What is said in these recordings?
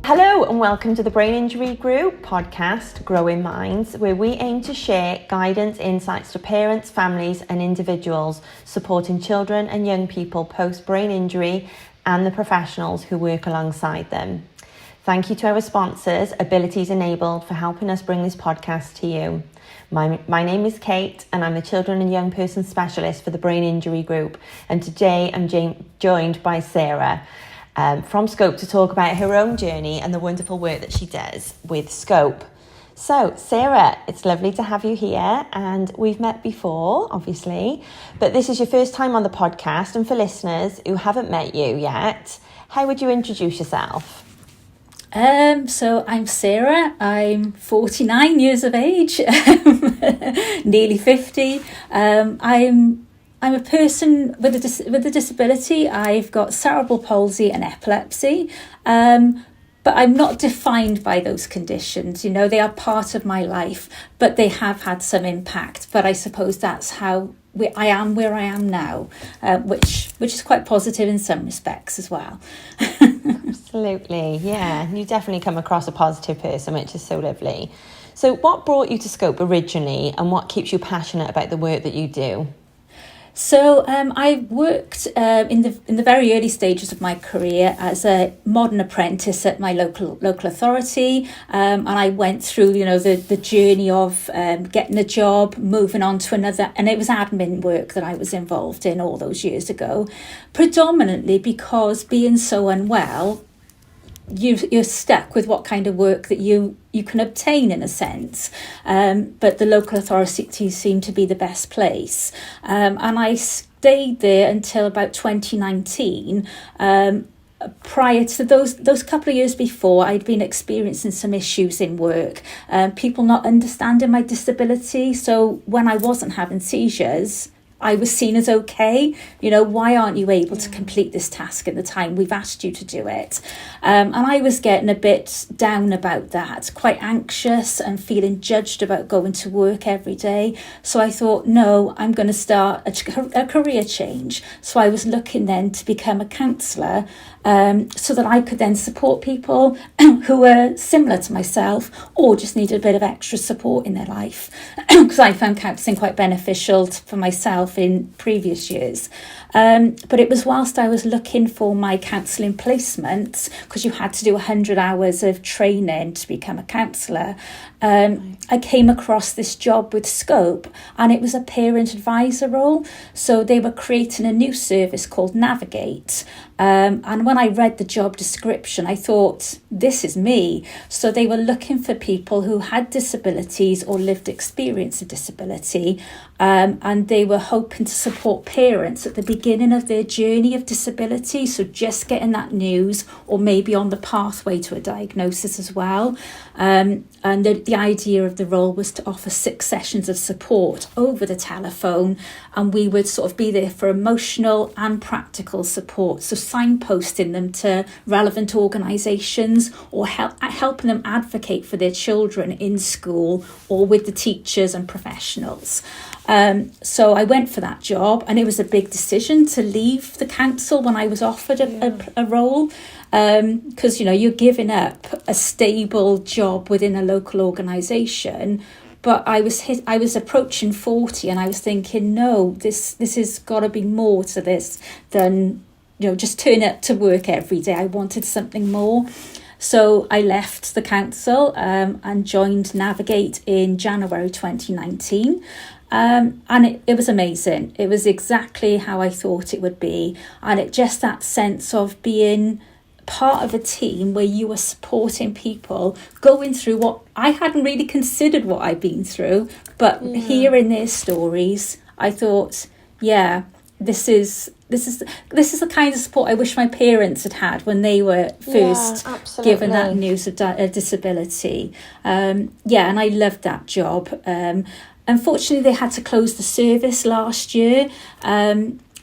Hello and welcome to the Brain Injury Group podcast, Growing Minds, where we aim to share guidance, insights to parents, families and individuals supporting children and young people post-brain injury and the professionals who work alongside them. Thank you to our sponsors, Abilities Enabled, for helping us bring this podcast to you. My name is Kate and I'm the Children and Young Person Specialist for the Brain Injury Group, and today I'm joined by Sarah from Scope to talk about her own journey and the wonderful work that she does with Scope. So, Sarah, it's lovely to have you here, and we've met before, obviously, but this is your first time on the podcast, and for listeners who haven't met you yet, how would you introduce yourself? So I'm Sarah. I'm 49 years of age, nearly 50. I'm a person with a disability. I've got cerebral palsy and epilepsy, but I'm not defined by those conditions. You know, they are part of my life, but they have had some impact. But I suppose that's how I am where I am now, which is quite positive in some respects as well. Absolutely, yeah. You definitely come across a positive person, which is so lovely. So what brought you to Scope originally, and what keeps you passionate about the work that you do? So I worked in the very early stages of my career as a modern apprentice at my local authority, and I went through, you know, the journey of getting a job, moving on to another, and it was admin work that I was involved in all those years ago, predominantly because being so unwell, you're stuck with what kind of work that you can obtain in a sense, but the local authorities seem to be the best place, and I stayed there until about 2019. Prior to those couple of years before, I'd been experiencing some issues in work, people not understanding my disability. So when I wasn't having seizures, I was seen as okay. You know, why aren't you able to complete this task in the time we've asked you to do it? And I was getting a bit down about that, quite anxious and feeling judged about going to work every day. So I thought, no, I'm going to start a career change. So I was looking then to become a counsellor, so that I could then support people who were similar to myself or just needed a bit of extra support in their life, because I found counselling quite beneficial for myself in previous years. But it was whilst I was looking for my counselling placements, because you had to do 100 hours of training to become a counsellor, I came across this job with Scope, and it was a parent advisor role. So they were creating a new service called Navigate. And when I read the job description, I thought, this is me. So they were looking for people who had disabilities or lived experience of disability, and they were hoping to support parents at the beginning of their journey of disability. So just getting that news, or maybe on the pathway to a diagnosis as well. And the idea of the role was to offer 6 sessions of support over the telephone, and we would sort of be there for emotional and practical support. So signposting them to relevant organisations, or helping them advocate for their children in school or with the teachers and professionals. So I went for that job, and it was a big decision to leave the council when I was offered a role, because, you know, you're giving up a stable job within a local organisation. But I was approaching 40, and I was thinking, no, this has got to be more to this than, you know, just turn up to work every day. I wanted something more. So I left the council and joined Navigate in January 2019. And it was amazing. It was exactly how I thought it would be. And it just that sense of being part of a team where you were supporting people going through what I hadn't really considered what I'd been through, but hearing their stories, I thought, yeah, this is the kind of support I wish my parents had when they were first given that news of disability. And I loved that job. Unfortunately, they had to close the service last year.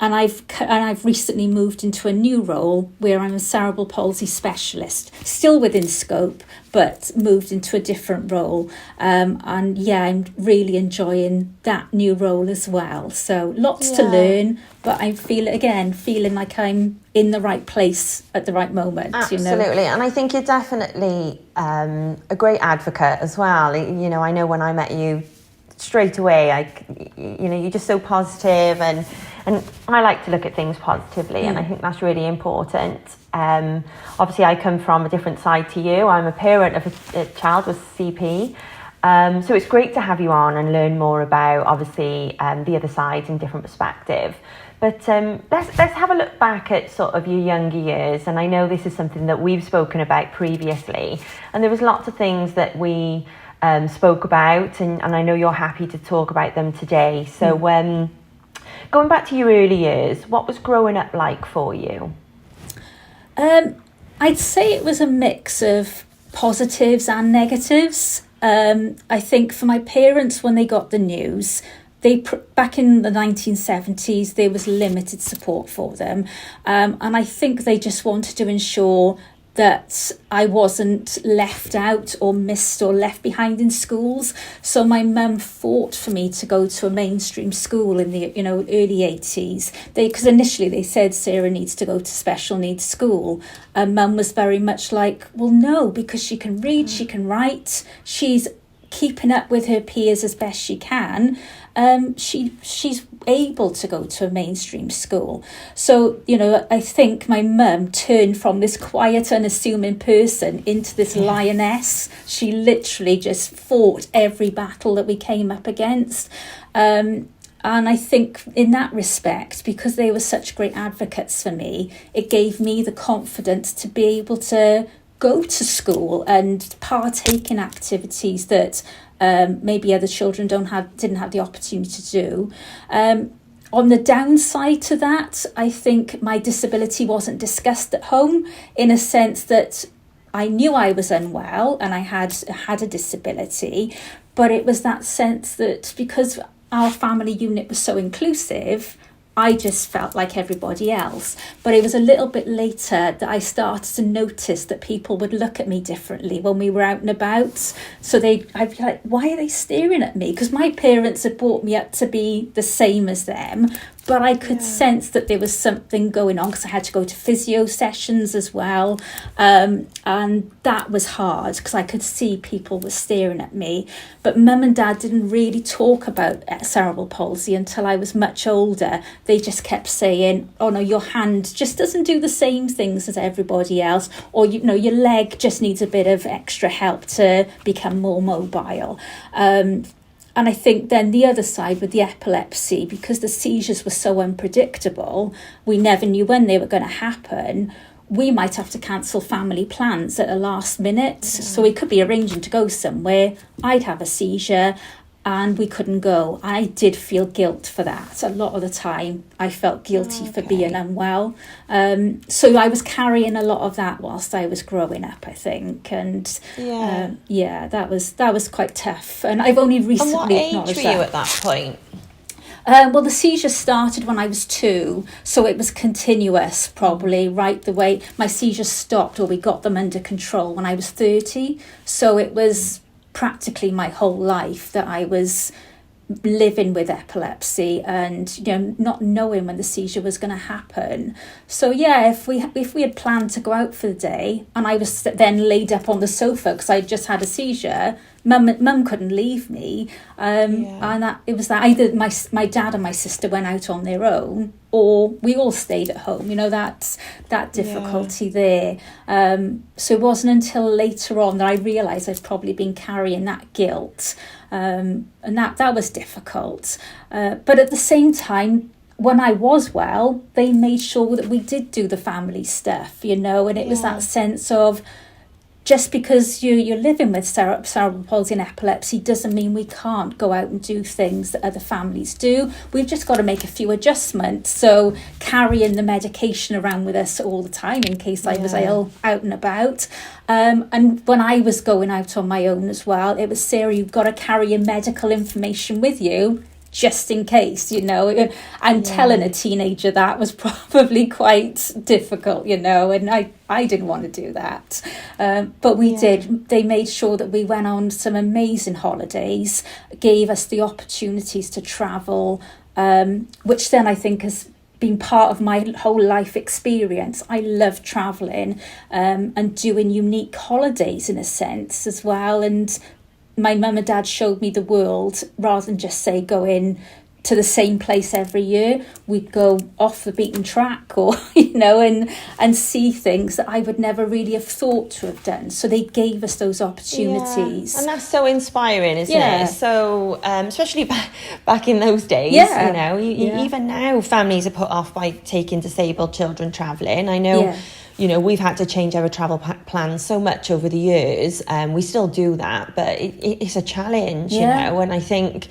I've recently moved into a new role where I'm a cerebral palsy specialist, still within scope, but moved into a different role. And yeah, I'm really enjoying that new role as well. So lots to learn, but I feeling like I'm in the right place at the right moment. Absolutely. And I think you're definitely a great advocate as well. You know, I know when I met you straight away, you're just so positive, and I like to look at things positively, and I think that's really important. Obviously, I come from a different side to you. I'm a parent of a child with CP, so it's great to have you on and learn more about, obviously, the other side and different perspective. But let's have a look back at sort of your younger years, and I know this is something that we've spoken about previously, and there was lots of things that we spoke about, and I know you're happy to talk about them today. So going back to your early years, what was growing up like for you? I'd say it was a mix of positives and negatives. I think for my parents, when they got the news, back in the 1970s, there was limited support for them. And I think they just wanted to ensure that I wasn't left out or missed or left behind in schools. So my mum fought for me to go to a mainstream school in the early 80s. Because initially they said Sarah needs to go to special needs school. And mum was very much like, well, no, because she can read, she can write, she's keeping up with her peers as best she can. She's able to go to a mainstream school. So, I think my mum turned from this quiet, unassuming person into this lioness. She literally just fought every battle that we came up against. And I think in that respect, because they were such great advocates for me, it gave me the confidence to be able to go to school and partake in activities that maybe other children didn't have the opportunity to do. On the downside to that, I think my disability wasn't discussed at home, in a sense that I knew I was unwell and I had a disability, but it was that sense that because our family unit was so inclusive, I just felt like everybody else. But it was a little bit later that I started to notice that people would look at me differently when we were out and about. So I'd be like, why are they staring at me? Because my parents had brought me up to be the same as them. But I could sense that there was something going on, because I had to go to physio sessions as well. And that was hard because I could see people were staring at me. But mum and dad didn't really talk about cerebral palsy until I was much older. They just kept saying, oh no, your hand just doesn't do the same things as everybody else. Or, your leg just needs a bit of extra help to become more mobile. And I think then the other side with the epilepsy, because the seizures were so unpredictable, we never knew when they were going to happen. We might have to cancel family plans at the last minute. Yeah. So we could be arranging to go somewhere. I'd have a seizure and we couldn't go. I did feel guilt for that. A lot of the time I felt guilty for being unwell. So I was carrying a lot of that whilst I was growing up, I think. And that was quite tough. And I've only recently acknowledged that. And what age were you at that point? Well, the seizure started when I was 2, so it was continuous, probably, right the way. My seizures stopped, or we got them under control, when I was 30. So it was practically my whole life that I was living with epilepsy and not knowing when the seizure was going to happen. So if we had planned to go out for the day and I was then laid up on the sofa because I just had a seizure, mum couldn't leave me, and it was that either my dad and my sister went out on their own or we all stayed at home. That's that difficulty there. So it wasn't until later on that I realised I'd probably been carrying that guilt, and that was difficult. But at the same time, when I was well, they made sure that we did do the family stuff, and it was that sense of, just because you're living with cerebral palsy and epilepsy doesn't mean we can't go out and do things that other families do. We've just got to make a few adjustments. So carrying the medication around with us all the time in case I was ill out and about. And when I was going out on my own as well, it was, Sarah, you've got to carry your medical information with you just in case, and telling a teenager that was probably quite difficult, and I didn't want to do that. But we did. They made sure that we went on some amazing holidays, gave us the opportunities to travel, which then I think has been part of my whole life experience. I love travelling and doing unique holidays in a sense as well. And my mum and dad showed me the world rather than just say going to the same place every year. We'd go off the beaten track or, and see things that I would never really have thought to have done. So they gave us those opportunities. Yeah. And that's so inspiring, isn't it? So, especially back in those days, even now families are put off by taking disabled children travelling. I know... we've had to change our travel plans so much over the years, and we still do that, but it's a challenge, and I think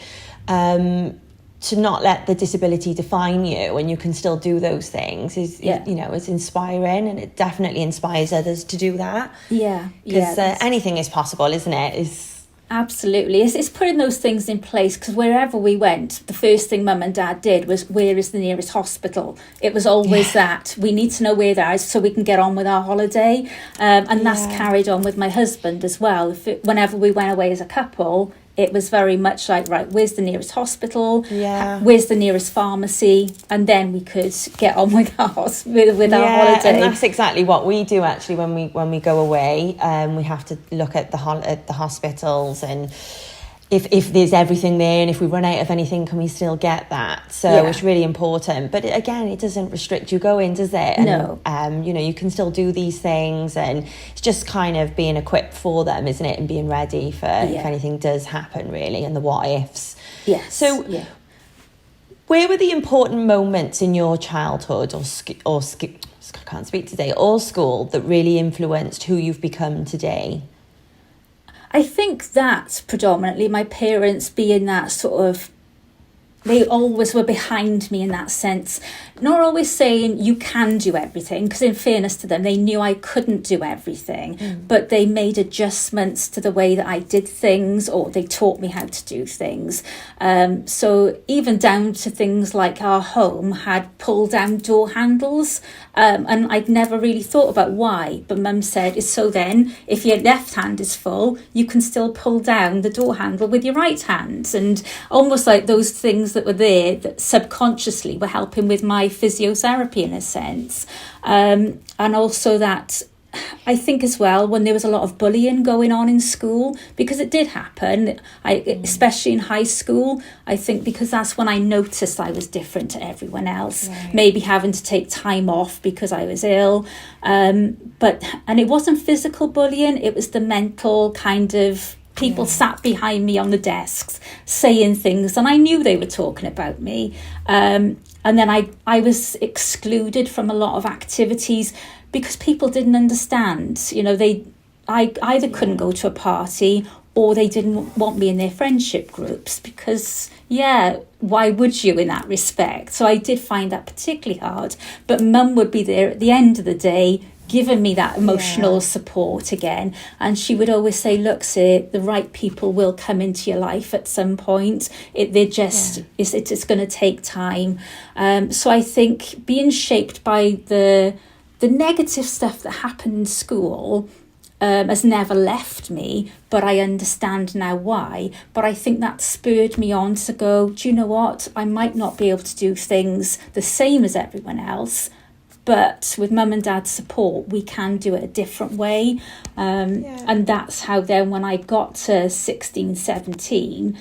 to not let the disability define you and you can still do those things is it's inspiring, and it definitely inspires others to do that. Because anything is possible, isn't it? Absolutely. It's putting those things in place, because wherever we went, the first thing mum and dad did was, where is the nearest hospital? It was always that. We need to know where that is so we can get on with our holiday. And that's carried on with my husband as well. Whenever we went away as a couple, it was very much like, right, where's the nearest hospital? Where's the nearest pharmacy? And then we could get on with our holiday. And that's exactly what we do actually when we go away. We have to look at the hospitals, and if there's everything there, and if we run out of anything, can we still get that? So it's really important. But again, it doesn't restrict you going, does it? And, no. You can still do these things, and it's just kind of being equipped for them, isn't it? And being ready for if anything does happen, really, and the what ifs. So where were the important moments in your childhood or I can't speak today, or school, that really influenced who you've become today? I think that predominantly my parents being that sort of, they always were behind me in that sense. Not always saying you can do everything, because in fairness to them, they knew I couldn't do everything, but they made adjustments to the way that I did things, or they taught me how to do things. So even down to things like our home had pull down door handles, and I'd never really thought about why, but mum said, it's so then if your left hand is full, you can still pull down the door handle with your right hand. And almost like those things that were there that subconsciously were helping with my physiotherapy in a sense. And also that I think as well, when there was a lot of bullying going on in school, because it did happen, especially in high school, I think because that's when I noticed I was different to everyone else, maybe having to take time off because I was ill. And it wasn't physical bullying, it was the mental kind of people sat behind me on the desks saying things, and I knew they were talking about me. And then I was excluded from a lot of activities because people didn't understand. I either couldn't go to a party, or they didn't want me in their friendship groups because, why would you in that respect? So I did find that particularly hard. But mum would be there at the end of the day, giving me that emotional support again. And she would always say, look, Sir, the right people will come into your life at some point. It's going to take time. So I think being shaped by the negative stuff that happened in school has never left me, but I understand now why. But I think that spurred me on to go, do you know what? I might not be able to do things the same as everyone else, but with mum and dad's support, we can do it a different way. And that's how then when I got to 16, 17,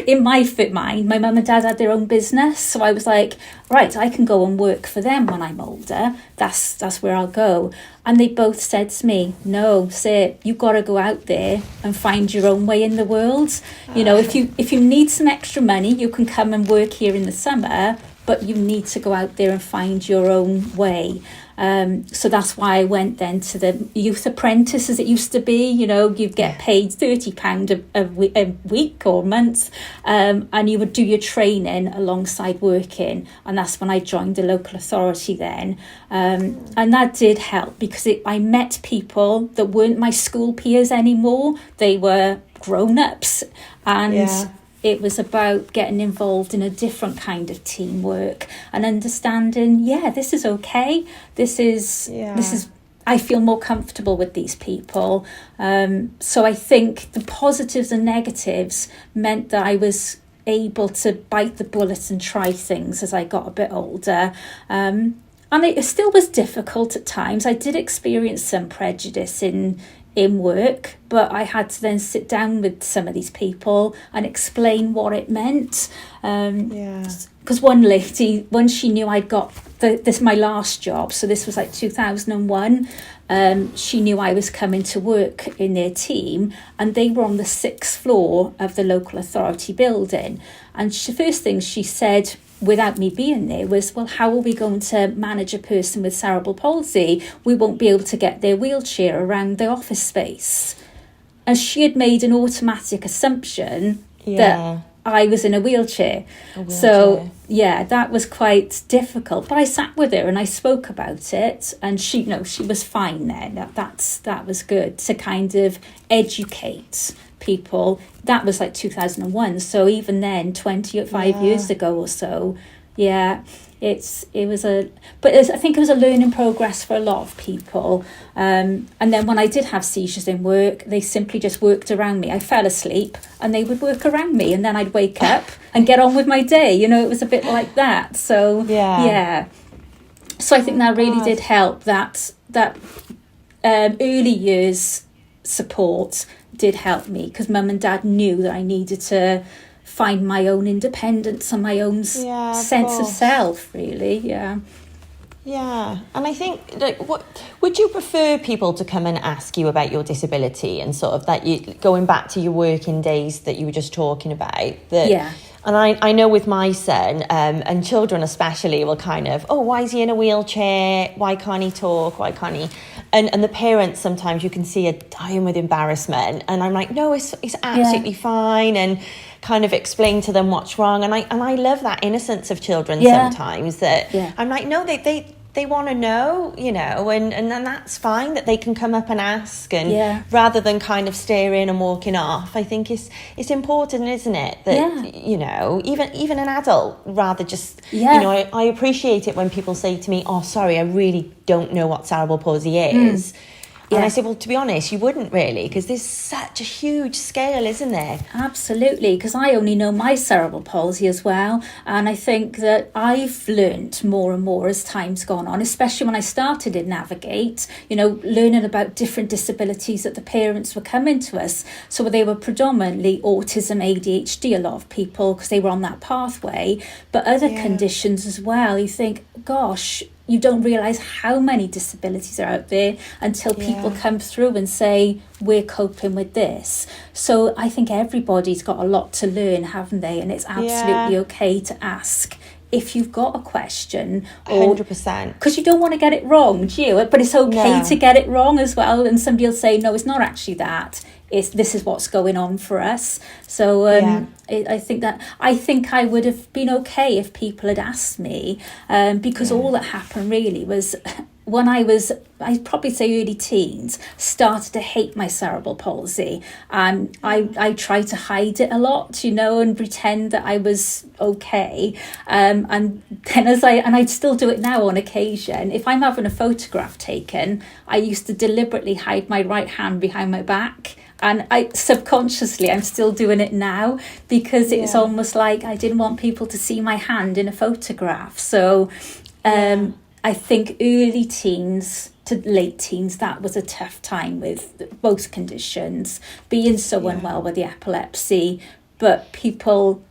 in my fit mind, my mum and dad had their own business. So I was like, right, I can go and work for them when I'm older. That's where I'll go. And they both said to me, no, Sir, you've got to go out there and find your own way in the world. If you need some extra money, you can come and work here in the summer, but you need to go out there and find your own way. So that's why I went then to the youth apprentice, as it used to be. You'd get paid £30 a week or month, and you would do your training alongside working. And that's when I joined the local authority then. And that did help because I met people that weren't my school peers anymore. They were grown-ups, and it was about getting involved in a different kind of teamwork and understanding, this is okay. This is I feel more comfortable with these people. So I think the positives and negatives meant that I was able to bite the bullet and try things as I got a bit older. And it still was difficult at times. I did experience some prejudice in work, but I had to then sit down with some of these people and explain what it meant. Because one lady, when she knew I'd got this my last job, so this was like 2001, she knew I was coming to work in their team, and they were on the 6th floor of the local authority building. And the first thing she said, without me being there, was, well, how are we going to manage a person with cerebral palsy? We won't be able to get their wheelchair around the office space. And she had made an automatic assumption that I was in a wheelchair. So that was quite difficult. But I sat with her and I spoke about it, and she was fine then. That was good to kind of educate people. That was like 2001, so even then, 25 years ago or so, I think it was a learning progress for a lot of people. And then when I did have seizures in work, they simply just worked around me. I fell asleep and they would work around me, and then I'd wake up and get on with my day. It was a bit like that. So so I think that really did help. That early years support did help me, because Mum and Dad knew that I needed to find my own independence and my own sense of self, really. And I think, what would you prefer people to come and ask you about your disability, and sort of that, you going back to your working days that you were just talking about, and I know with my son, and children especially, will kind of, why is he in a wheelchair? Why can't he talk? Why can't he? And the parents, sometimes you can see, are dying with embarrassment. And I'm like, no, it's absolutely fine. And kind of explain to them what's wrong. And I love that innocence of children sometimes, that I'm like, no, they want to know, and that's fine, that they can come up and ask, and rather than kind of staring and walking off. I think it's important, isn't it, that even an adult, rather just I appreciate it when people say to me, sorry, I really don't know what cerebral palsy is. And I say, well, to be honest, you wouldn't really, because there's such a huge scale, isn't there? Absolutely, because I only know my cerebral palsy as well. And I think that I've learned more and more as time's gone on, especially when I started in Navigate, learning about different disabilities that the parents were coming to us. So they were predominantly autism, ADHD, a lot of people, because they were on that pathway, but other conditions as well. You think, gosh, you don't realise how many disabilities are out there until people come through and say, we're coping with this. So I think everybody's got a lot to learn, haven't they? And it's absolutely okay to ask if you've got a question. 100%. Because you don't want to get it wrong, do you? But it's okay to get it wrong as well. And somebody will say, no, it's not actually that. This is what's going on for us. So I think I would have been okay if people had asked me, because all that happened really was when I'd probably say early teens, started to hate my cerebral palsy. I tried to hide it a lot, and pretend that I was okay. And then I'd still do it now on occasion. If I'm having a photograph taken, I used to deliberately hide my right hand behind my back. And I'm still doing it now, because it's almost like I didn't want people to see my hand in a photograph. So I think early teens to late teens, that was a tough time with both conditions, being so unwell with the epilepsy. But people,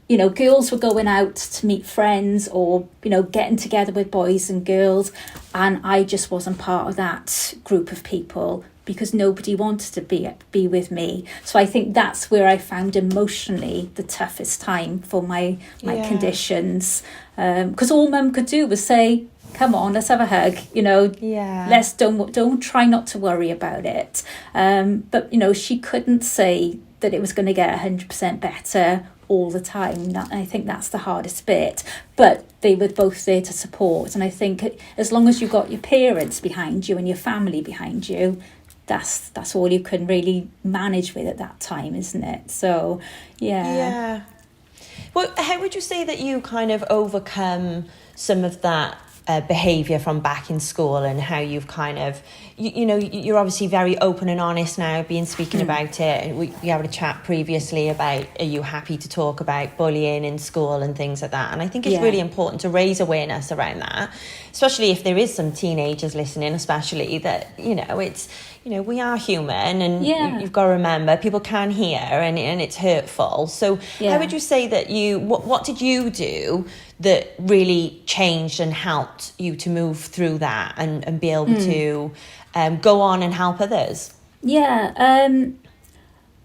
girls were going out to meet friends, or, getting together with boys and girls. And I just wasn't part of that group of people, because nobody wanted to be with me. So I think that's where I found emotionally the toughest time for my conditions. Because all Mum could do was say, come on, let's have a hug, let's don't try not to worry about it. But, she couldn't say that it was going to get 100% better all the time. I think that's the hardest bit. But they were both there to support. And I think as long as you've got your parents behind you and your family behind you, that's all you can really manage with at that time, isn't it? So Yeah. Well, how would you say that you kind of overcome some of that behaviour from back in school, and how you've kind of, you're obviously very open and honest now, speaking about it. We had a chat previously about, are you happy to talk about bullying in school and things like that? And I think it's really important to raise awareness around that, especially if there is some teenagers listening, especially that, it's, we are human, and you've got to remember people can hear, and it's hurtful. So how would you say that what did you do that really changed and helped you to move through that and be able to go on and help others?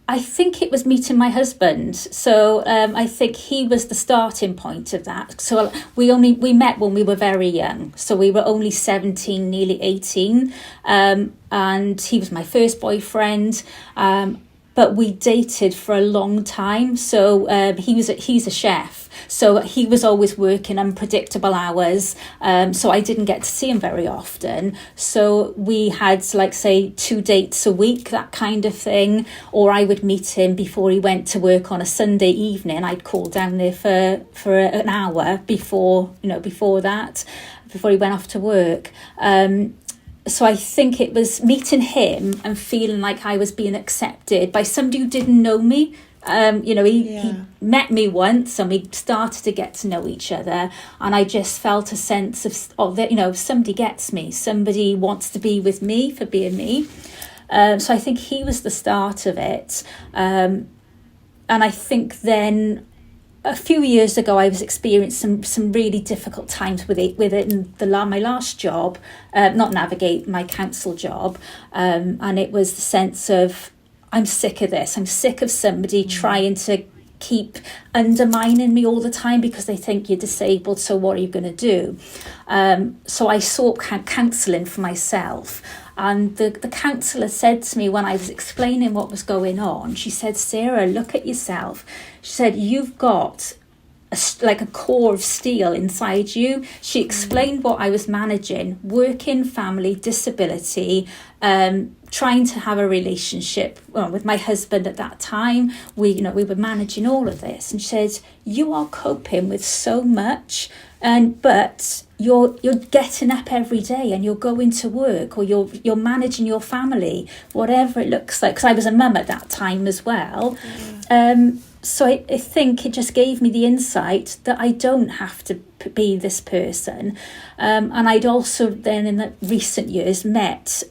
I think it was meeting my husband. So I think he was the starting point of that. So we met when we were very young. So we were only 17, nearly 18. And he was my first boyfriend. But we dated for a long time. So he's a chef. So he was always working unpredictable hours. So I didn't get to see him very often. So we had, like, say, 2 dates a week, that kind of thing. Or I would meet him before he went to work on a Sunday evening. I'd call down there for an hour before he went off to work. So I think it was meeting him and feeling like I was being accepted by somebody who didn't know me. He met me once and we started to get to know each other, and I just felt a sense of that, somebody gets me, somebody wants to be with me for being me. So I think he was the start of it. And I think then a few years ago, I was experiencing some really difficult times with it in my last job, not Navigate, my council job. And it was the sense of, I'm sick of this. I'm sick of somebody trying to keep undermining me all the time because they think you're disabled. So what are you going to do? So I sought counselling for myself. And the counsellor said to me when I was explaining what was going on, she said, Sarah, look at yourself. She said, you've got a core of steel inside you. She explained what I was managing: working, family, disability, trying to have a relationship with my husband at that time. We were managing all of this, and she said, you are coping with so much, but you're getting up every day and you're going to work, or you're managing your family, whatever it looks like, because I was a mum at that time as well. So I think it just gave me the insight that I don't have to be this person. And I'd also then in the recent years met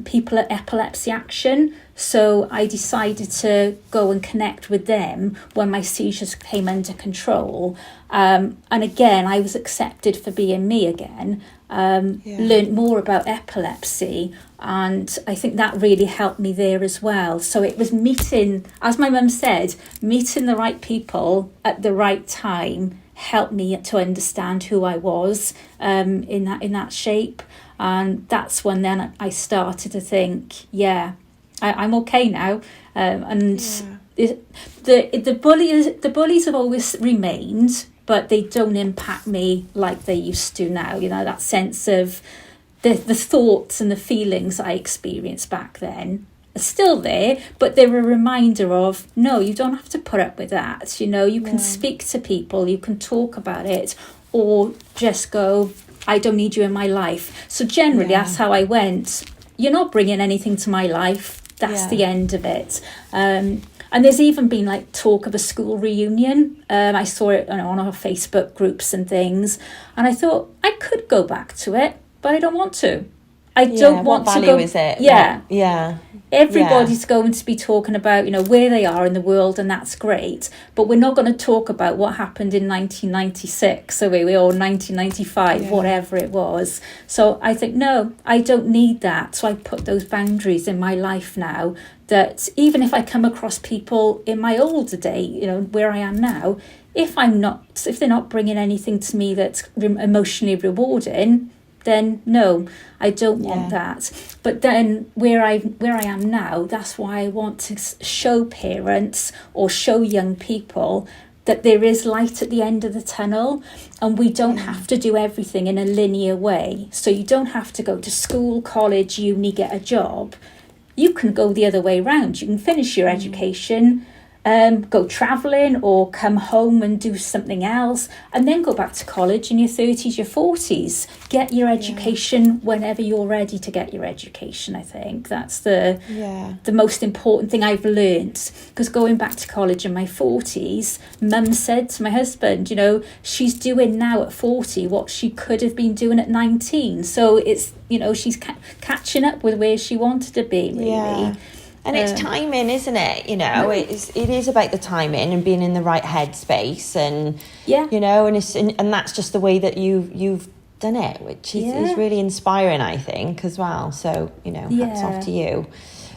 people at Epilepsy Action. So I decided to go and connect with them when my seizures came under control. And again, I was accepted for being me again. Learned more about epilepsy, and I think that really helped me there as well. So it was meeting, as my mum said, meeting the right people at the right time helped me to understand who I was in that shape. And that's when then I started to think, I'm okay now. The bullies have always remained, but they don't impact me like they used to now. That sense of the thoughts and the feelings I experienced back then are still there, but they're a reminder of, no, you don't have to put up with that. You can speak to people, you can talk about it, or just go, I don't need you in my life. So generally, that's how I went. You're not bringing anything to my life. That's the end of it. And there's even been talk of a school reunion. I saw it on our Facebook groups and things. And I thought I could go back to it, but I don't want to. I don't want to go. What value is it? Yeah. Everybody's going to be talking about, where they are in the world, and that's great. But we're not going to talk about what happened in 1996 or 1995, whatever it was. So I think, no, I don't need that. So I put those boundaries in my life now, that even if I come across people in my older day, where I am now, if they're not bringing anything to me that's emotionally rewarding, then no, I don't want that. But then where I am now, that's why I want to show parents or show young people that there is light at the end of the tunnel, and we don't have to do everything in a linear way. So you don't have to go to school, college, uni, get a job. you can go the other way round. You can finish your education, go travelling, or come home and do something else, and then go back to college in your 30s, your 40s. Get your education whenever you're ready to get your education. I think that's the most important thing I've learned, because going back to college in my 40s, Mum said to my husband, you know, she's doing now at 40 what she could have been doing at 19. So it's, you know, she's catching up with where she wanted to be, really. Yeah. And it's timing, isn't it? You know, it is about the timing and being in the right headspace, and you know, and that's just the way that you've done it, which is really inspiring, I think, as well. So, you know, hats off to you.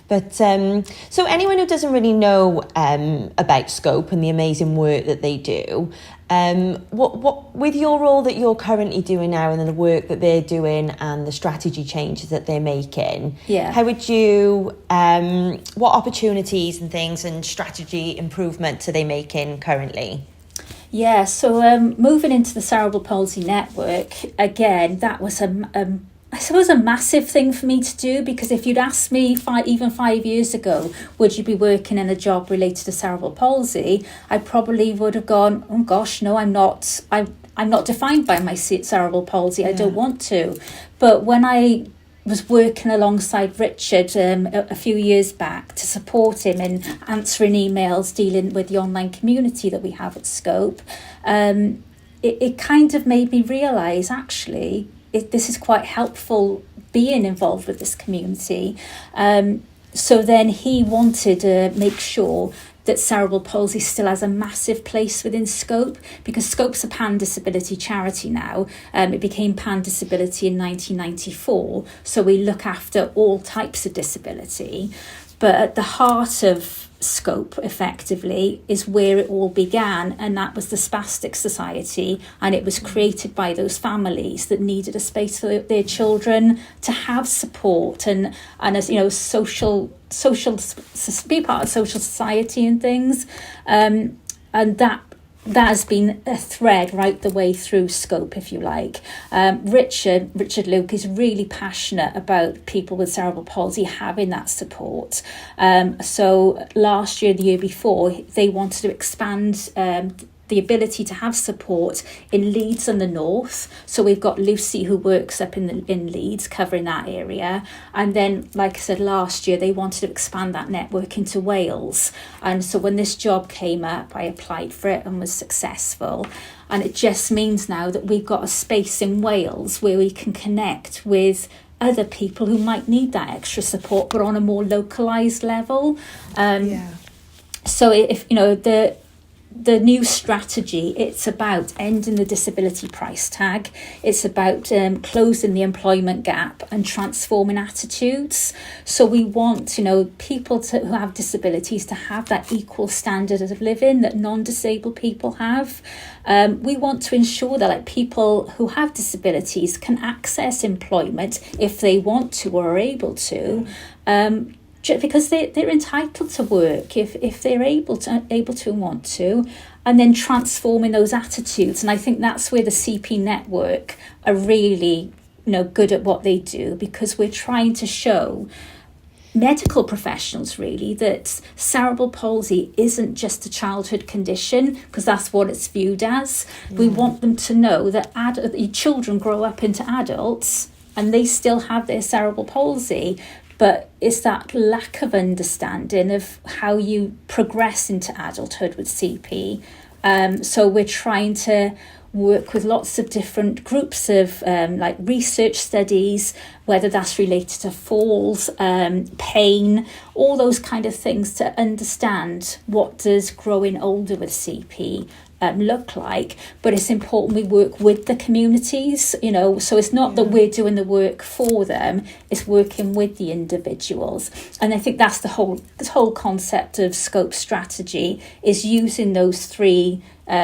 But so anyone who doesn't really know about Scope and the amazing work that they do, what with your role that you're currently doing now, and then the work that they're doing and the strategy changes that they're making, how would you what opportunities and things and strategy improvements are they making currently? Yeah, so moving into the Cerebral Palsy Network, again, that was I suppose a massive thing for me to do, because if you'd asked me even 5 years ago, would you be working in a job related to cerebral palsy, I probably would have gone, oh gosh, no, I'm not. I'm not defined by my cerebral palsy. I don't want to. But when I was working alongside Richard a few years back to support him in answering emails, dealing with the online community that we have at Scope, it kind of made me realise, actually, this is quite helpful being involved with this community. So then he wanted to make sure that cerebral palsy still has a massive place within Scope, because Scope's a pan disability charity now. It became pan disability in 1994, so we look after all types of disability. But at the heart of Scope, effectively, is where it all began, and that was the Spastic Society, and it was created by those families that needed a space for their children to have support and as, you know, social be part of social society and things, and that has been a thread right the way through Scope, if you like. Richard Luke is really passionate about people with cerebral palsy having that support. So last year, the year before, they wanted to expand the ability to have support in Leeds and the north. So we've got Lucy, who works up in Leeds, covering that area. And then, like I said, last year, they wanted to expand that network into Wales. And so when this job came up, I applied for it and was successful. And it just means now that we've got a space in Wales where we can connect with other people who might need that extra support, but on a more localised level. So if, you know, the new strategy, it's about ending the disability price tag. It's about closing the employment gap and transforming attitudes. So we want, you know, people who have disabilities to have that equal standard of living that non-disabled people have. We want to ensure that, like, people who have disabilities can access employment if they want to or are able to. Because they're entitled to work if they're able to and want to, and then transforming those attitudes. And I think that's where the CP network are really, you know, good at what they do, because we're trying to show medical professionals really that cerebral palsy isn't just a childhood condition, because that's what it's viewed as. We want them to know that children grow up into adults and they still have their cerebral palsy. But it's that lack of understanding of how you progress into adulthood with CP. So we're trying to work with lots of different groups of like research studies, whether that's related to falls, pain, all those kind of things, to understand what does growing older with CP look like. But it's important we work with the communities, you know, so it's not that we're doing the work for them, it's working with the individuals. And I think that's the whole concept of Scope strategy, is using those three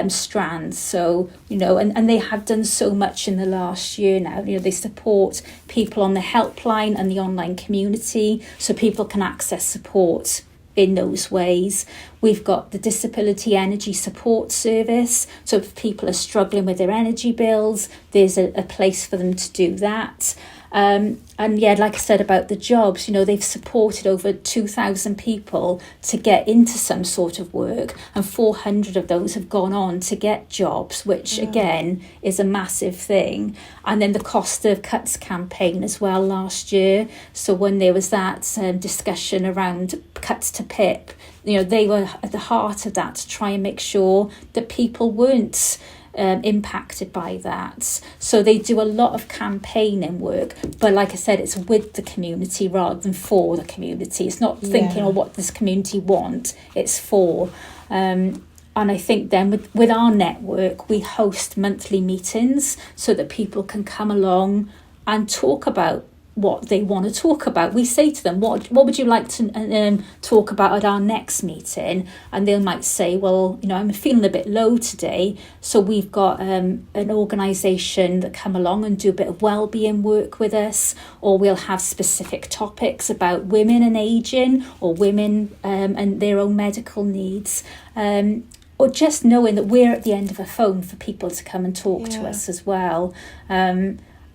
strands. So, you know, and they have done so much in the last year now. You know, they support people on the helpline and the online community, so people can access support in those ways. We've got the Disability Energy Support Service, so if people are struggling with their energy bills, there's a place for them to do that. And yeah, like I said about the jobs, they've supported over 2,000 people to get into some sort of work, and 400 of those have gone on to get jobs, which again is a massive thing. And then the cost of cuts campaign as well last year. So when there was that discussion around cuts to PIP, they were at the heart of that to try and make sure that people weren't impacted by that. So they do a lot of campaigning work, but like I said, it's with the community rather than for the community. It's not thinking, what does community want? It's for. And I think then with our network, we host monthly meetings so that people can come along and talk about what they want to talk about. We say to them, what would you like to talk about at our next meeting? And they might say, well, I'm feeling a bit low today, so we've got an organisation that come along and do a bit of wellbeing work with us, or we'll have specific topics about women and ageing, or women and their own medical needs, or just knowing that we're at the end of a phone for people to come and talk to us as well.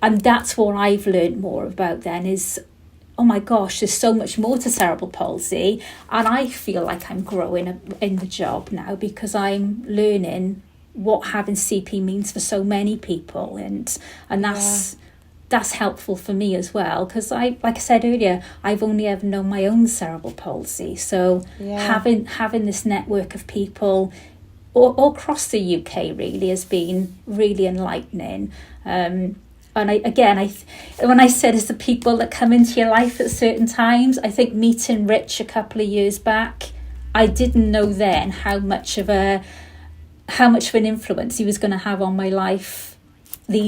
And that's what I've learned more about then is, oh my gosh, there's so much more to cerebral palsy. And I feel like I'm growing in the job now because I'm learning what having CP means for so many people. And that's helpful for me as well. Because like I said earlier, I've only ever known my own cerebral palsy. So having this network of people all across the UK really has been really enlightening. And when I said it's the people that come into your life at certain times, I think meeting Rich a couple of years back, I didn't know then how much of an influence he was going to have on my life 2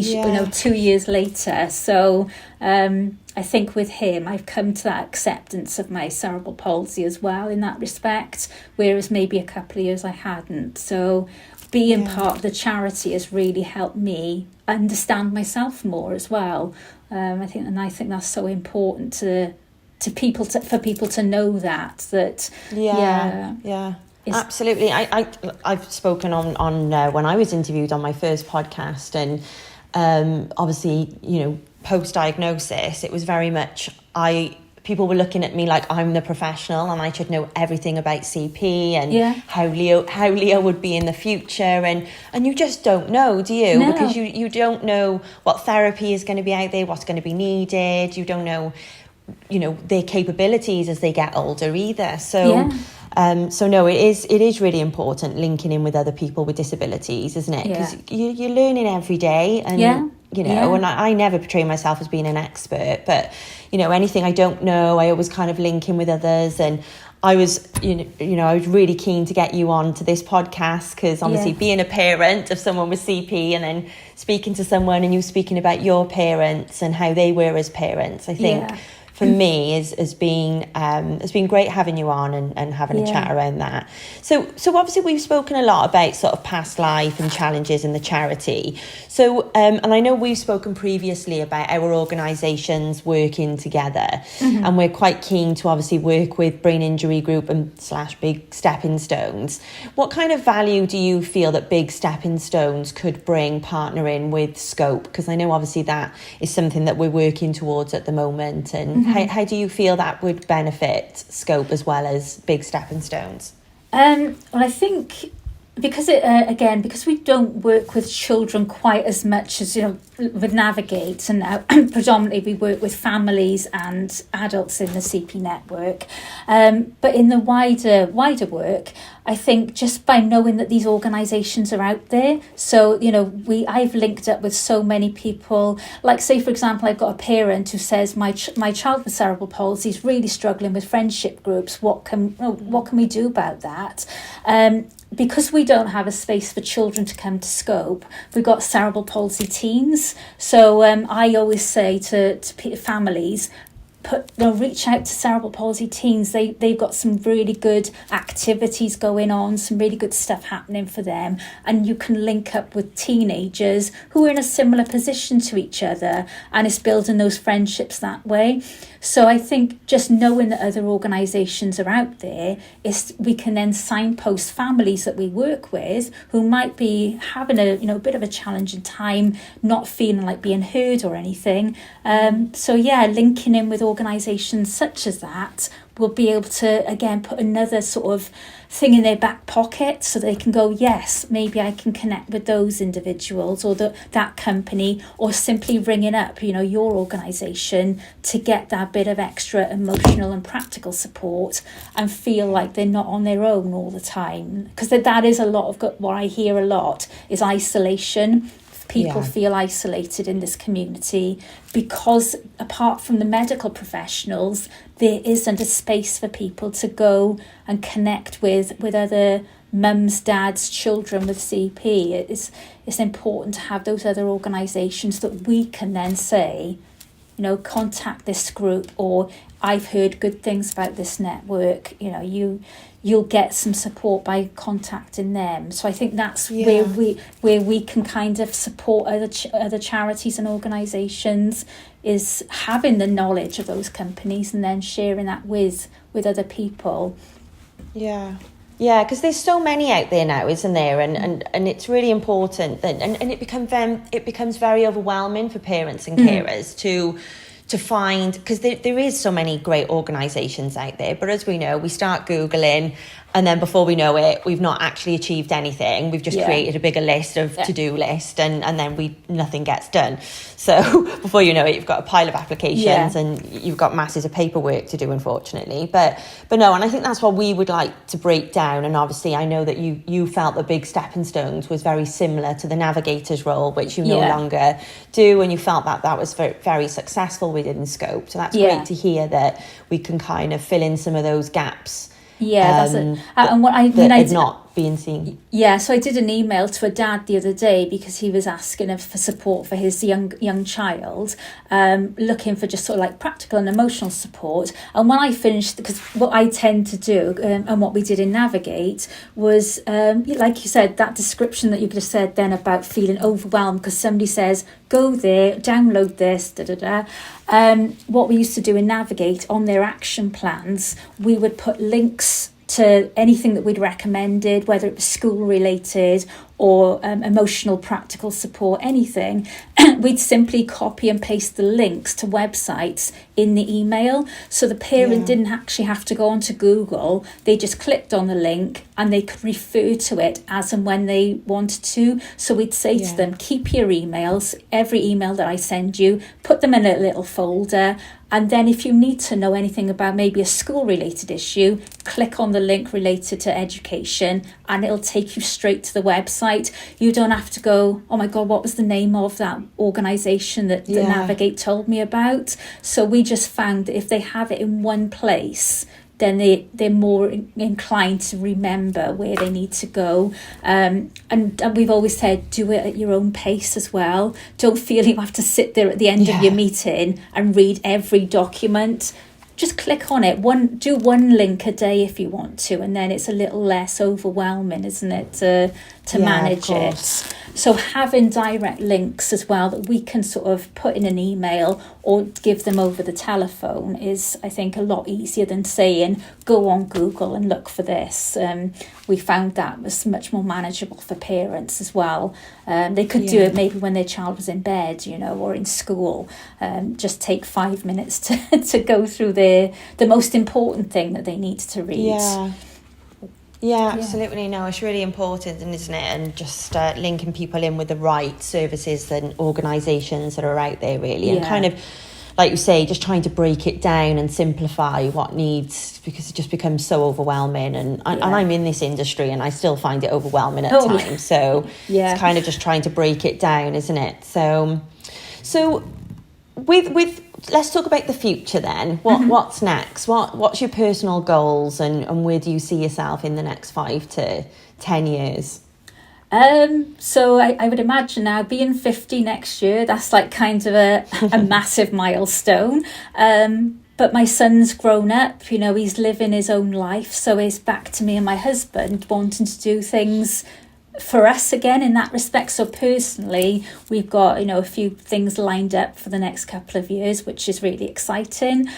years later. So I think with him, I've come to that acceptance of my cerebral palsy as well in that respect, whereas maybe a couple of years I hadn't. So being part of the charity has really helped me understand myself more as well. I think that's so important for people to know that. Absolutely. I've spoken on when I was interviewed on my first podcast, and obviously post diagnosis, it was very much people were looking at me like I'm the professional and I should know everything about CP and how Leo would be in the future, and you just don't know, do you? No. Because you don't know what therapy is going to be out there, what's going to be needed. You don't know their capabilities as they get older either. So no, it is really important linking in with other people with disabilities, isn't it? Because you're learning every day, and and I never portray myself as being an expert, but anything I don't know, I always kind of link in with others. And I was I was really keen to get you on to this podcast because obviously being a parent of someone with CP and then speaking to someone and you speaking about your parents and how they were as parents, I think for me has been great having you on and having a chat around that. So obviously we've spoken a lot about sort of past life and challenges in the charity. So and I know we've spoken previously about our organisations working together, and we're quite keen to obviously work with Brain Injury Group and / Big Stepping Stones. What kind of value do you feel that Big Stepping Stones could bring partnering with Scope? Because I know obviously that is something that we're working towards at the moment, and how do you feel that would benefit Scope as well as Big Stepping Stones? Well, I think because we don't work with children quite as much as with Navigate, and now predominantly we work with families and adults in the CP network. But in the wider work, I think just by knowing that these organisations are out there, so I've linked up with so many people. Like, say for example, I've got a parent who says my child with cerebral palsy is really struggling with friendship groups. What can we do about that? Because we don't have a space for children to come to Scope, we've got cerebral palsy teens. So I always say to families, reach out to cerebral palsy teens. They've got some really good activities going on, some really good stuff happening for them, and you can link up with teenagers who are in a similar position to each other, and it's building those friendships that way. So I think just knowing that other organisations are out there, we can then signpost families that we work with who might be having a bit of a challenging time, not feeling like being heard or anything. So yeah, linking in with organisations such as that will be able to again put another sort of thing in their back pocket, so they can go, yes, maybe I can connect with those individuals or that company, or simply ringing up your organisation to get that bit of extra emotional and practical support and feel like they're not on their own all the time, because that is a lot of what I hear a lot is isolation. People feel isolated in this community because apart from the medical professionals, there isn't a space for people to go and connect with other mums, dads, children with CP. It's important to have those other organisations that we can then say, contact this group, or I've heard good things about this network. You'll get some support by contacting them. So I think that's where we can kind of support other charities and organisations, is having the knowledge of those companies and then sharing that with other people. Yeah, because there's so many out there now, isn't there? And it's really important that and it becomes very overwhelming for parents and carers to find, because there is so many great organisations out there, but as we know, we start Googling and then before we know it, we've not actually achieved anything. We've just created a bigger list of to-do list and then nothing gets done. So before you know it, you've got a pile of applications and you've got masses of paperwork to do, unfortunately. But no, and I think that's what we would like to break down. And obviously I know that you felt the Big Stepping Stones was very similar to the navigator's role, which you no longer do, and you felt that was very, very successful within scope. So that's great to hear that we can kind of fill in some of those gaps. That's it. And what I not being seen. Yeah, so I did an email to a dad the other day because he was asking for support for his young child, looking for just sort of like practical and emotional support. And when I finished, because what I tend to do and what we did in Navigate was, like you said, that description that you just said then about feeling overwhelmed because somebody says, go there, download this, what we used to do in Navigate on their action plans, we would put links to anything that we'd recommended, whether it was school related or emotional practical support, anything. We'd simply copy and paste the links to websites in the email, so the parent didn't actually have to go onto Google. They just clicked on the link and they could refer to it as and when they wanted to. So we'd say to them, keep your emails, every email that I send you, put them in a little folder, and then if you need to know anything about maybe a school related issue, click on the link related to education and it'll take you straight to the website. You don't have to go, oh my God, what was the name of that organisation that the Navigate told me about? So we just found that if they have it in one place, then they're more inclined to remember where they need to go. And we've always said, do it at your own pace as well. Don't feel you have to sit there at the end of your meeting and read every document. Just click on it. Do one link a day if you want to, and then it's a little less overwhelming, isn't it, to manage it. So having direct links as well that we can sort of put in an email or give them over the telephone is, I think, a lot easier than saying, go on Google and look for this. We found that was much more manageable for parents as well. They could do it maybe when their child was in bed, or in school. Just take 5 minutes to go through the most important thing that they need to read. Yeah, absolutely. No, it's really important, isn't it? And just linking people in with the right services and organisations that are out there, really. And kind of, like you say, just trying to break it down and simplify what needs, because it just becomes so overwhelming. And I'm in this industry and I still find it overwhelming at times. So it's kind of just trying to break it down, isn't it? So with let's talk about the future then. What's next? What's your personal goals and where do you see yourself in the next 5 to 10 years? So I would imagine now being 50 next year, that's like kind of a massive milestone. But my son's grown up, he's living his own life. So it's back to me and my husband wanting to do things for us again in that respect. So personally, we've got, a few things lined up for the next couple of years, which is really exciting.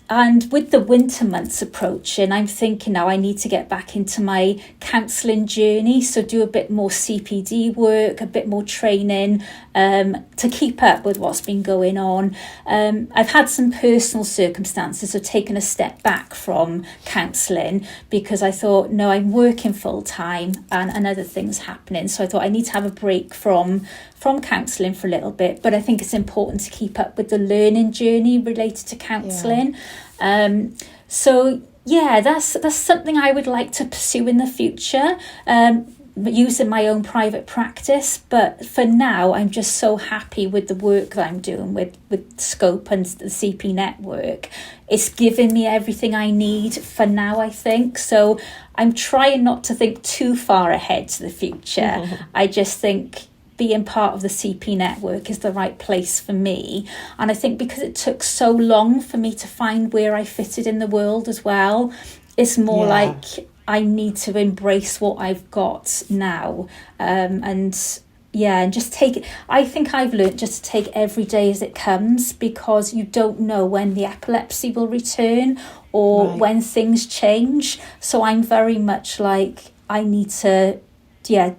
And with the winter months approaching, I'm thinking now I need to get back into my counselling journey. So do a bit more CPD work, a bit more training to keep up with what's been going on. I've had some personal circumstances of taking a step back from counselling because I thought, no, I'm working full time and other things happening. So I thought I need to have a break from counselling for a little bit, but I think it's important to keep up with the learning journey related to counselling. So yeah, that's something I would like to pursue in the future, using my own private practice. But for now, I'm just so happy with the work that I'm doing with Scope and the CP network. It's giving me everything I need for now, I think. So I'm trying not to think too far ahead to the future. I just think being part of the CP network is the right place for me. And I think because it took so long for me to find where I fitted in the world as well, it's more like I need to embrace what I've got now. And just take it. I think I've learned just to take every day as it comes, because you don't know when the epilepsy will return or when things change. So I'm very much like, I need to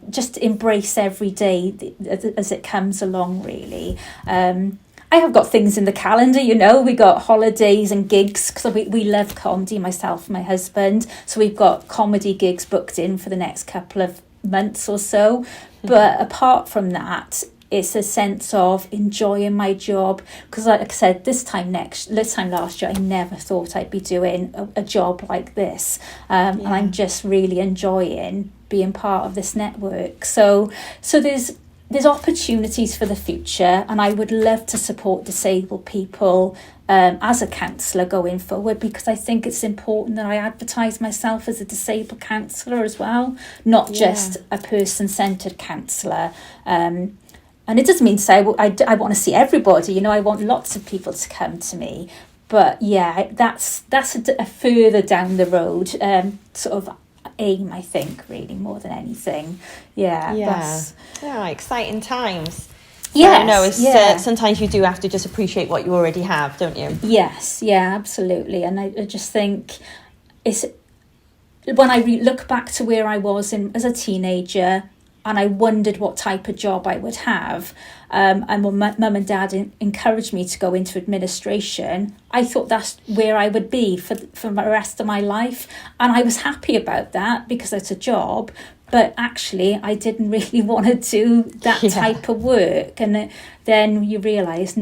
just embrace every day as it comes along, really. I have got things in the calendar, we got holidays and gigs, because we love comedy, myself and my husband. So we've got comedy gigs booked in for the next couple of months or so. But apart from that, it's a sense of enjoying my job, because like I said, this time last year, I never thought I'd be doing a job like this. And I'm just really enjoying being part of this network. So there's opportunities for the future, and I would love to support disabled people as a counsellor going forward, because I think it's important that I advertise myself as a disabled counsellor as well, not just a person-centred counsellor. And it doesn't mean to say I want to see everybody, I want lots of people to come to me. But that's a further down the road sort of aim, I think, really, more than anything. Exciting times. Sometimes you do have to just appreciate what you already have, don't you? Yes, absolutely. And I just think it's when I look back to where I was as a teenager, and I wondered what type of job I would have. And when my mum and dad encouraged me to go into administration, I thought that's where I would be for the rest of my life. And I was happy about that because it's a job. But actually, I didn't really want to do that type of work. And then you realise,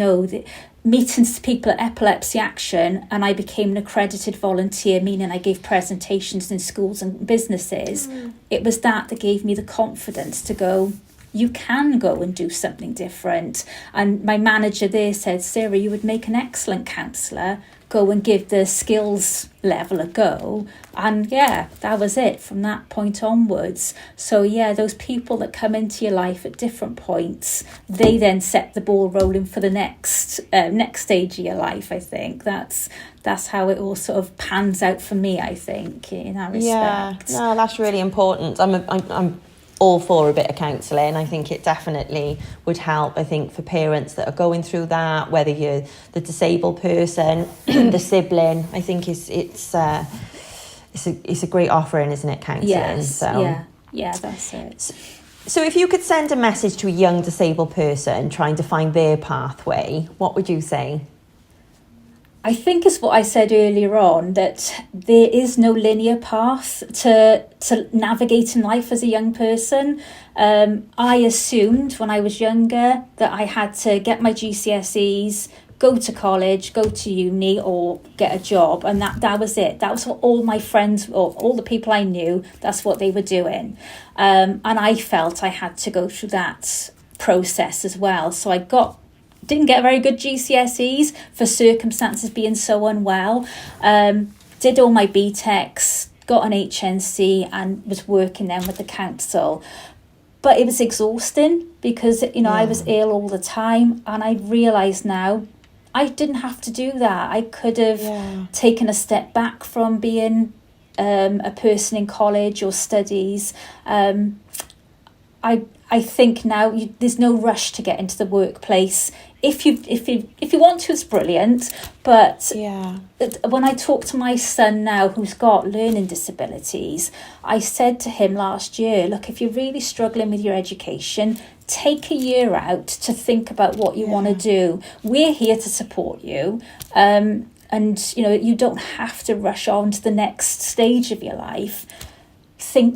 meeting people at Epilepsy Action, and I became an accredited volunteer, meaning I gave presentations in schools and businesses. It was that gave me the confidence to go, you can go and do something different. And my manager there said, Sarah, you would make an excellent counsellor. Go and give the skills level a go. And that was it from that point onwards. So those people that come into your life at different points, they then set the ball rolling for the next stage of your life. I think that's how it all sort of pans out for me, I think, in that respect. No, that's really important. I'm all for a bit of counselling. I think it definitely would help, I think, for parents that are going through that, whether you're the disabled person, the sibling. I think it's a great offering, isn't it, counselling? Yes, that's it. So if you could send a message to a young disabled person trying to find their pathway, what would you say? I think it's what I said earlier on, that there is no linear path to navigating life as a young person. I assumed when I was younger that I had to get my GCSEs, go to college, go to uni, or get a job, and that was it. That was what all my friends, or all the people I knew, that's what they were doing. And I felt I had to go through that process as well. So I didn't get very good GCSEs for circumstances being so unwell. Did all my BTECs, got an HNC, and was working then with the council. But it was exhausting because, I was ill all the time, and I realised now I didn't have to do that. I could have taken a step back from being a person in college or studies. I think now there's no rush to get into the workplace. If you want to, it's brilliant. But when I talk to my son now, who's got learning disabilities, I said to him last year, look, if you're really struggling with your education, take a year out to think about what you want to do. We're here to support you. And, you don't have to rush on to the next stage of your life.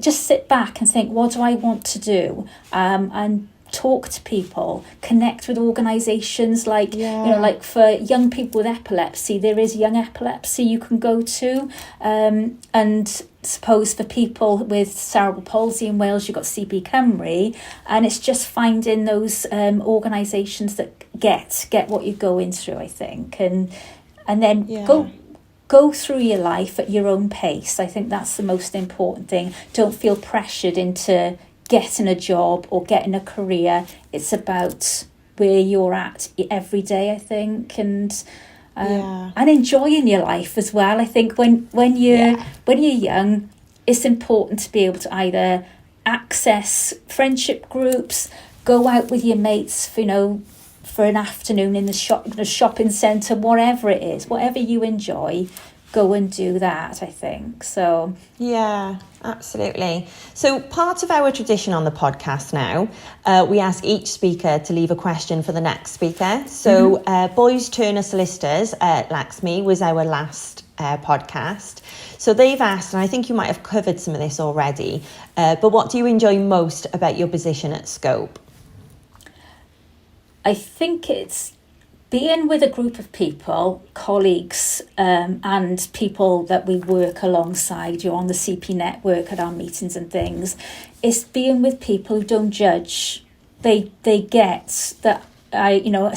Just sit back and think, what do I want to do? And talk to people, connect with organisations like for young people with epilepsy, there is Young Epilepsy you can go to, and suppose for people with cerebral palsy in Wales you've got CP Cymru, and it's just finding those organisations that get what you're going through, I think, and then go through your life at your own pace. I think that's the most important thing. Don't feel pressured into getting a job or getting a career. It's about where you're at every day, I think, and enjoying your life as well. I think when you're young, it's important to be able to either access friendship groups, go out with your mates, for an afternoon in the shopping centre, whatever it is, whatever you enjoy, go and do that, I think. So yeah, absolutely. So part of our tradition on the podcast now, we ask each speaker to leave a question for the next speaker. So Boys Turner Solicitors at Laxmi was our last podcast. So they've asked, and I think you might have covered some of this already, but what do you enjoy most about your position at Scope? I think it's being with a group of people, colleagues, and people that we work alongside. You're on the CP network at our meetings and things. It's being with people who don't judge. They get that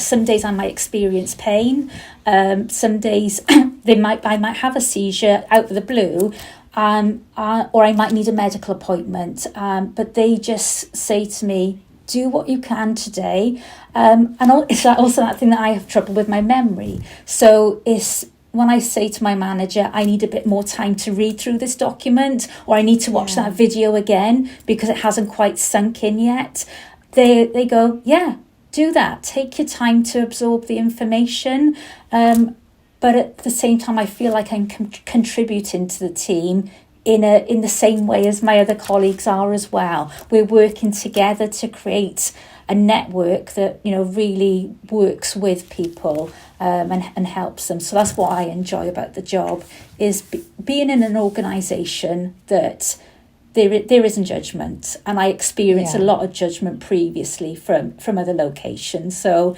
some days I might experience pain. Some days I might have a seizure out of the blue, or I might need a medical appointment. But they just say to me, do what you can today. And it's also that thing that I have trouble with my memory. So it's when I say to my manager, I need a bit more time to read through this document, or I need to watch that video again because it hasn't quite sunk in yet. They go, yeah, do that. Take your time to absorb the information. But at the same time, I feel like I'm contributing to the team in the same way as my other colleagues are as well. We're working together to create a network that really works with people and helps them. So that's what I enjoy about the job, is being in an organisation that there isn't judgment, and I experienced a lot of judgment previously from other locations. So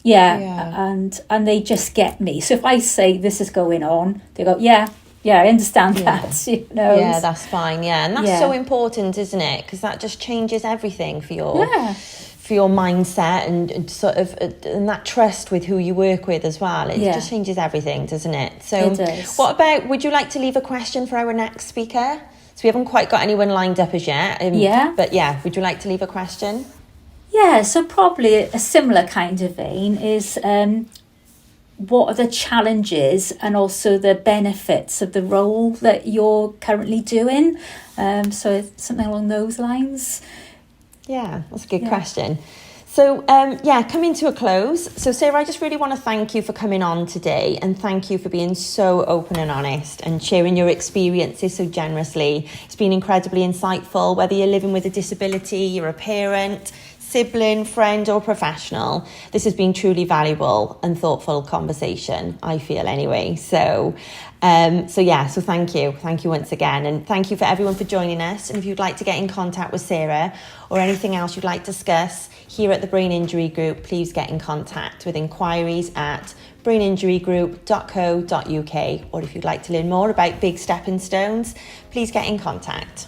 and they just get me. So if I say this is going on, they go, yeah, I understand that. Yeah, that's fine. Yeah, and that's so important, isn't it? Because that just changes everything for your mindset and sort of and that trust with who you work with as well. It just changes everything, doesn't it? So, it does. What about? Would you like to leave a question for our next speaker? So we haven't quite got anyone lined up as yet. But would you like to leave a question? Yeah. So probably a similar kind of vein is. What are the challenges and also the benefits of the role that you're currently doing? So something along those lines. Yeah, that's a good question. So, coming to a close. So, Sarah, I just really want to thank you for coming on today, and thank you for being so open and honest and sharing your experiences so generously. It's been incredibly insightful, whether you're living with a disability, you're a parent, sibling, friend or professional. This has been truly valuable and thoughtful conversation, I feel anyway. So thank you. Thank you once again. And thank you for everyone for joining us. And if you'd like to get in contact with Sarah or anything else you'd like to discuss here at the Brain Injury Group, please get in contact with inquiries at braininjurygroup.co.uk. Or if you'd like to learn more about Big Stepping Stones, please get in contact.